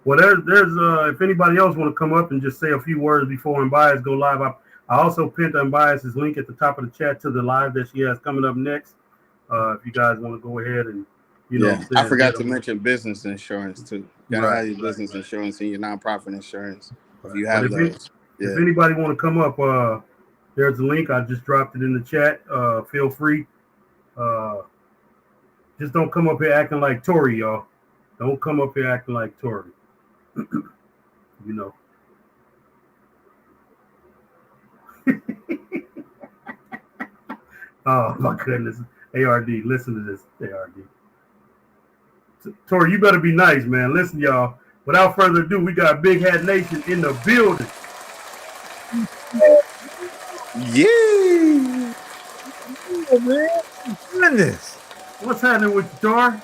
Well, there's if anybody else want to come up and just say a few words before Unbiased go live, I also pinned Unbiased's link at the top of the chat to the live that she has coming up next. If you guys want to go ahead and, you know, I forgot to mention business insurance too. You gotta have your business insurance and your nonprofit insurance if you have those. If anybody want to come up, there's a link. I just dropped it in the chat. Feel free. Just don't come up here acting like Tori, y'all. Don't come up here acting like Tori. You know. Oh my goodness. ARD, listen to this. ARD. Tori, you better be nice, man. Listen, y'all. Without further ado, we got Big Hat Nation in the building. Yeah, man. Goodness. What's happening with you, Tori?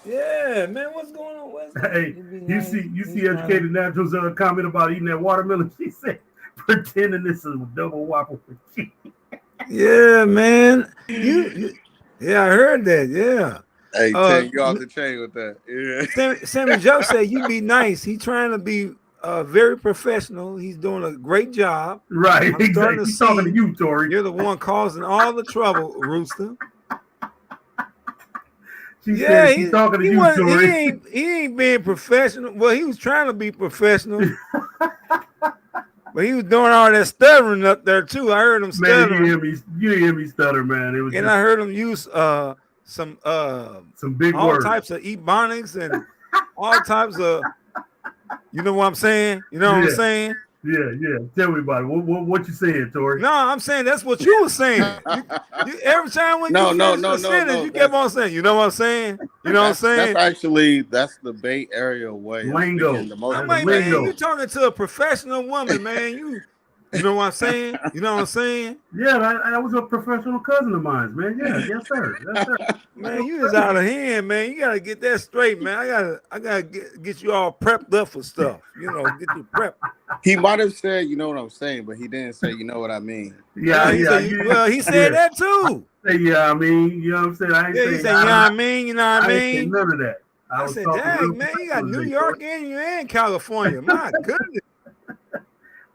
Yeah, man. What's going on? Hey, you see Educated Naturals comment about eating that watermelon. She said, pretending this is a double whopper with cheese. Yeah, man. Yeah, I heard that. Yeah. Hey, take you off the chain with that. Yeah. Sammy Joe said you be nice. He's trying to be very professional. He's doing a great job. Right. Exactly. He's talking to you, Tori. You're the one causing all the trouble, Rooster. He's talking to you, Tori. He ain't being professional. Well, he was trying to be professional. But he was doing all that stuttering up there too. I heard him stuttering. Man, you hear me stutter, man. It was I heard him use some big all words. Types of ebonics and all types of, you know what I'm saying? You know what I'm saying? Yeah. Tell me about it. What you saying, Tori? No, I'm saying that's what you were saying. You, every time when you kept on saying, you know what I'm saying? You know what I'm saying? That's the Bay Area way. Lingo. I'm like, man, you talking to a professional woman, man. You know what I'm saying? You know what I'm saying? Yeah, that was a professional cousin of mine, man. Yeah, yes, sir. Yes, sir. Man, you is out of hand, man. You gotta get that straight, man. I gotta get you all prepped up for stuff. You know, get you prepped. He might have said, you know what I'm saying, but he didn't say, you know what I mean. Yeah. He said that too. Yeah, I mean, you know what I'm saying? He said, you know what I mean? You know what I mean? I ain't none of that. I said, dang, man, you got New York and California. My goodness.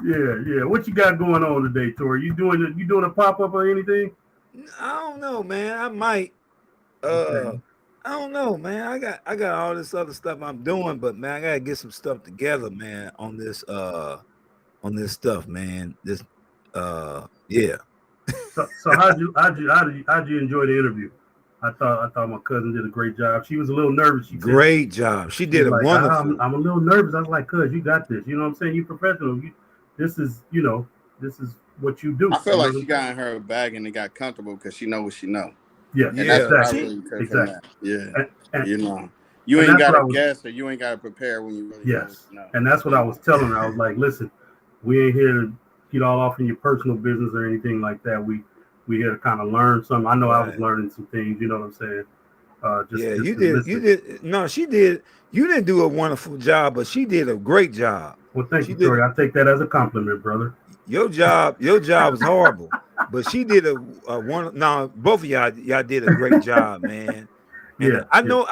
Yeah. What you got going on today, Tori? You doing a pop-up or anything? I don't know, man. I might. I don't know, man. I got all this other stuff I'm doing, but man, I gotta get some stuff together, man, on this stuff, man. This yeah. So how'd you enjoy the interview? I thought my cousin did a great job. She was a little nervous. Great job. She did a wonderful. I'm a little nervous. I was like, cuz, you got this. You know what I'm saying? You professional. This is what you do. I feel like she got in her bag and it got comfortable because she know what she know. Yeah, and that's exactly. Yeah, and, you know, you ain't got to guess or you ain't got to prepare when you really know. And that's what I was telling her. I was like, listen, we ain't here to get all off in your personal business or anything like that. We here to kind of learn something. I know I was learning some things. You know what I'm saying? You did. No, she did. You didn't do a wonderful job, but she did a great job. Well, thank you, Tori. I take that as a compliment, brother. Your job was horrible, but she did a one. No, both of y'all did a great job, man. And I know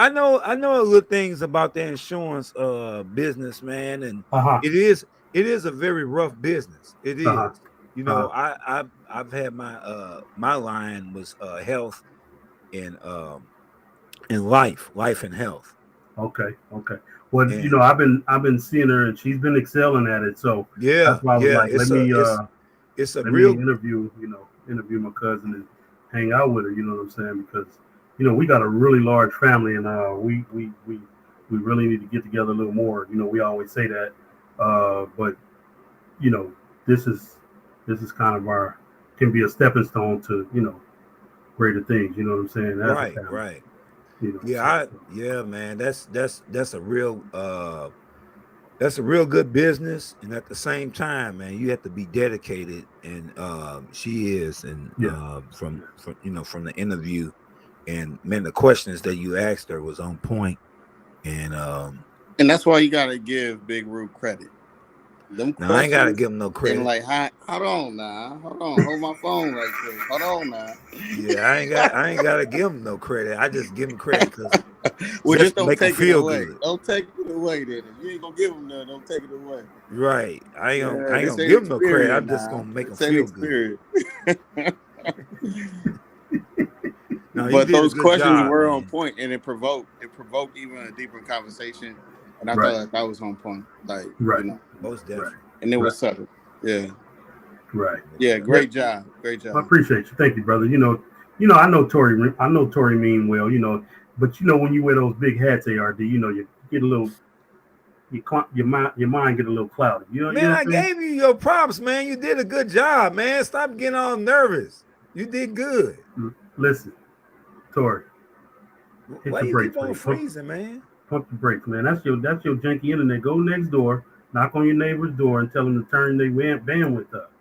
little things about the insurance business, man, and it is a very rough business. It is. You know, I've had my line was health and life and health. Okay. Well, you know, I've been seeing her and she's been excelling at it. So that's why I was like, let me interview my cousin and hang out with her. You know what I'm saying? Because you know we got a really large family and we really need to get together a little more. You know, we always say that, but you know, this is kind of can be a stepping stone to greater things. You know what I'm saying? Right. You know, man. That's a real good business, and at the same time, man, you have to be dedicated, and she is, and from the interview, and man, the questions that you asked her was on point, and that's why you gotta give Big Roo credit. Them No, I ain't gotta questions give him no and credit. like, hold on now, hold my phone right quick. Hold on now. Yeah, I ain't gotta give him no credit. I just give him credit because Well, just just to don't make him take it feel away. good. Don't take it away, then. If you ain't gonna give him none, don't take it away. Right. I Yeah, ain't this gonna ain't give him no credit. I'm experience just now. gonna make him This ain't feel good. experience. No, you But did a those good questions job, were on man. point, and it provoked even a deeper conversation. And I Right. thought that was on point. Like, Right. Most Right. definitely. and it Right. was subtle. Yeah. Right. Yeah. Most Great job. Great I job. appreciate you. Thank you, brother. I know Tori mean well, but when you wear those big hats, ARD, you get a little, your mind get a little cloudy. You Man, know I what I'm saying? gave you your props, man. You did a good job, man. Stop getting all nervous. You did good. Listen, Tori, hit Why the you brakes, keep on man. freezing, man? Pump the brakes, man. That's your janky internet. Go next door, knock on your neighbor's door, and tell them to turn their bandwidth up.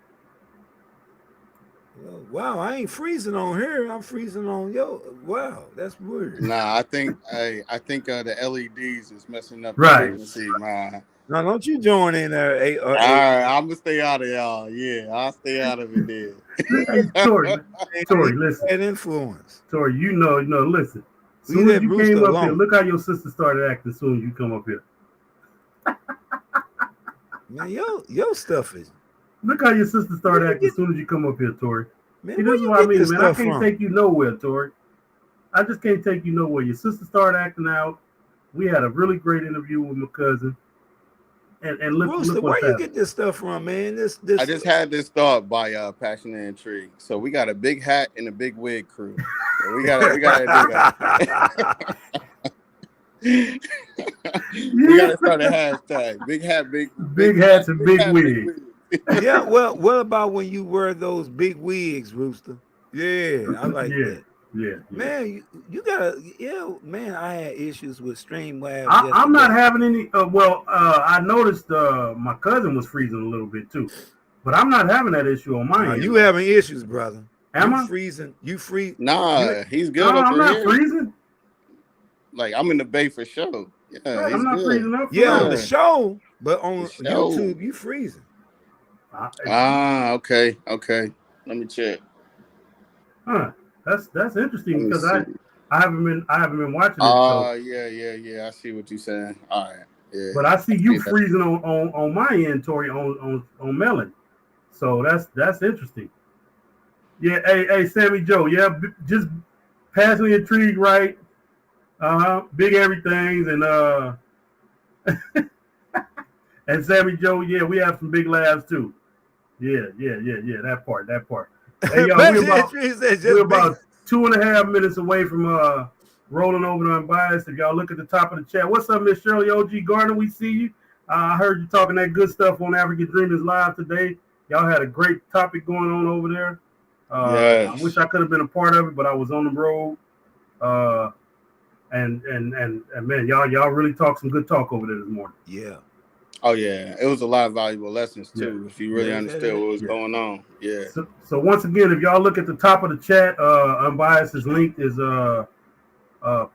Wow, I ain't freezing on here. I'm freezing on Wow, that's weird. Nah, I think the LEDs is messing up the Right. frequency, man. Now, don't you join in there? All right, I'm gonna stay out of y'all. Yeah, I'll stay out of it then. Hey, Tori, listen. Bad influence. Tori, listen. We Soon as let you Rooster came up here, alone. look how your sister started acting. Soon as you come up here, Man, your stuff is. look how your sister started Where you acting. get- Soon as you come up here, Tori. Man, See, where this is you what I get mean, this man. I stuff can't from? take you nowhere, Tori. I just can't take you nowhere. Your sister started acting out. We had a really great interview with my cousin, and look Rooster, what's where you happening. get this stuff from, man? This. I just had this thought by Passion and Intrigue. So we got a big hat and a big wig crew. So we gotta do that. We gotta start a hashtag. Big hat, Big hats and big wigs. Yeah, well, what about when you wear those big wigs, Rooster? Yeah, I like that. Yeah. Man, you gotta, man, I had issues with Streamlabs I'm not yesterday. having any. I noticed my cousin was freezing a little bit too, but I'm not having that issue on my end. You having issues, brother. Am I? Freezing. You freeze. Nah, he's good No, over I'm not here. freezing. Like, I'm in the bay for sure. Yeah, Right, he's I'm not good. freezing up. Yeah, on the show, but on The show. YouTube, you freezing. Okay. Let me check. Huh. That's interesting Let me because see. I haven't been watching it. Yeah. I see what you're saying. All right. Yeah. But I see you freezing on my end, Tori, on Melon. So that's interesting. Yeah, hey, Sammy Joe. Yeah, just passing intrigue, right? Big everythings and Sammy Joe. Yeah, we have some big labs too. Yeah. That part. Hey, y'all, we're about 2.5 minutes away from rolling over to Unbiased. If y'all look at the top of the chat, what's up, Miss Shirley OG Gardner? We see you. I heard you talking that good stuff on African Dreamers Live today. Y'all had a great topic going on over there. Yes. I wish I could have been a part of it, but I was on the road. And man, y'all really talked some good talk over there this morning. Yeah. Oh yeah, it was a lot of valuable lessons too. If you really understood what was going on. Yeah. So once again, if y'all look at the top of the chat, Unbiased's link is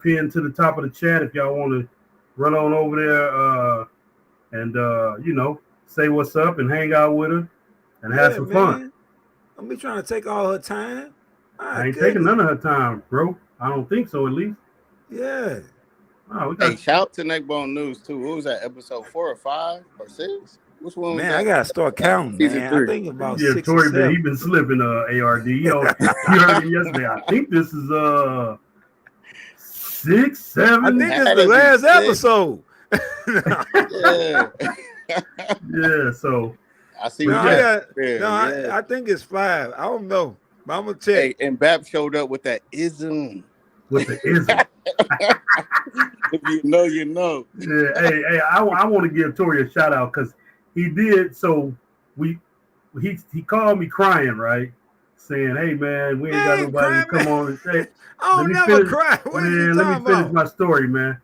pinned to the top of the chat. If y'all want to run on over there and say what's up and hang out with her and have some fun. Don't be trying to take all her time. I ain't taking none of her time, bro. I don't think so, at least. Yeah. Oh, hey, shout out to Neckbone News too. What was that, episode 4 or 5 or 6? Which one? Man, I gotta start counting. Man, I think about 6 Tori, or 7. he been slipping. ARD. You heard him yesterday. I think this is 6, 7. I think this is the last episode. Yeah. So I see. I think it's 5. I don't know, but I'm gonna check. Hey, and Bap showed up with that ism. With the ism. If you know, you know. Yeah. Hey, I want to give Tori a shout out because he did. So he called me crying, right? Saying, "Hey man, we ain't got nobody to come on and say." I don't never cry. What are you talking about? Let me finish my story, man.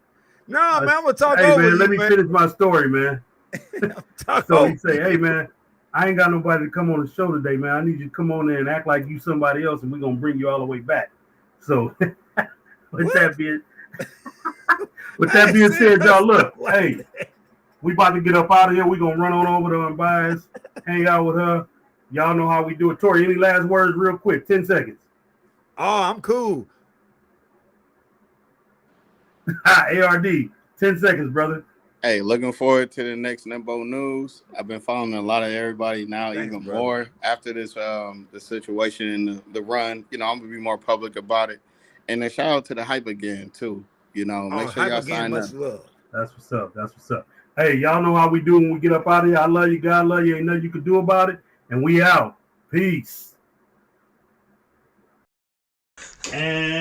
No, man, I'm gonna talk over man, you, let me finish my story, man. So he say, "Hey man, I ain't got nobody to come on the show today, man. I need you to come on there and act like you somebody else, and we're gonna bring you all the way back." So with that being said, y'all look, hey, We about to get up out of here. We're going to run on over to Unbiased, hang out with her. Y'all know how we do it. Tori, any last words real quick? 10 seconds. Oh, I'm cool. ARD, 10 seconds, brother. Hey, looking forward to the next Nimbo News. I've been following a lot of everybody now, Thanks, even brother. more after this the situation and the run. You know, I'm gonna be more public about it. And then shout out to the hype again too. You know, make sure Hype y'all again, sign up. much love. That's what's up. That's what's up. Hey, y'all know how we do when we get up out of here. I love you, God love you. Ain't nothing you can do about it. And we out. Peace. And